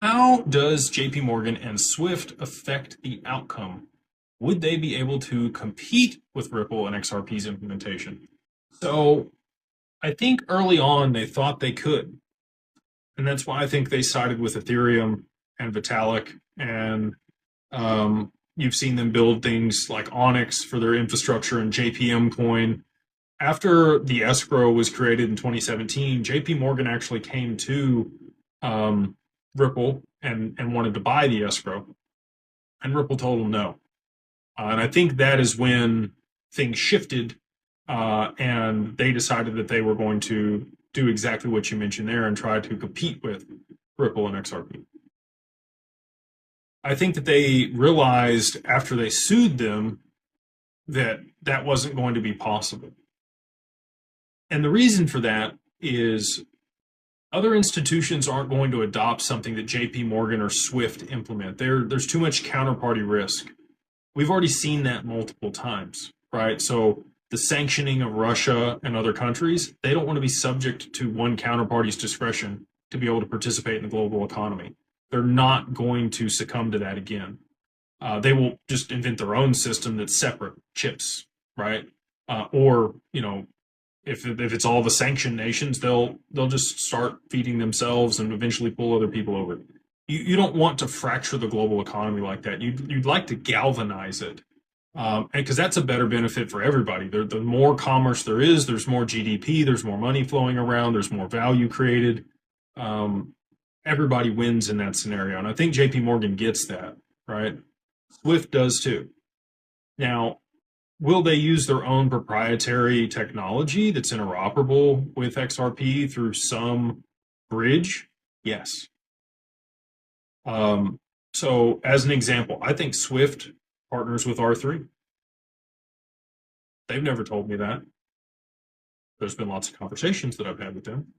How does JP Morgan and Swift affect the outcome? Would they be able to compete with Ripple and XRP's implementation? So I think early on they thought they could. And that's why I think they sided with Ethereum and Vitalik. And you've seen them build things like Onyx for their infrastructure and JPM Coin. After the escrow was created in 2017, JP Morgan actually came to Ripple and wanted to buy the escrow. And Ripple told them no. And I think that is when things shifted and they decided that they were going to do exactly what you mentioned there and try to compete with Ripple and XRP. I think that they realized after they sued them that that wasn't going to be possible. And the reason for that is other institutions aren't going to adopt something that JP Morgan or Swift implement. There's too much counterparty risk. We've already seen that multiple times, right? So the sanctioning of Russia and other countries, they don't want to be subject to one counterparty's discretion to be able to participate in the global economy. They're not going to succumb to that again. They will just invent their own system that's separate chips, right? Or if it's all the sanctioned nations, they'll just start feeding themselves and eventually pull other people over. You don't want to fracture the global economy like that. You'd like to galvanize it, and because that's a better benefit for everybody. The more commerce there is, there's more GDP, there's more money flowing around, there's more value created. Everybody wins in that scenario, and I think J.P. Morgan gets that, right? Swift does too. Now, will they use their own proprietary technology that's interoperable with XRP through some bridge? Yes. So, as an example, I think Swift partners with R3. They've never told me that. There's been lots of conversations that I've had with them.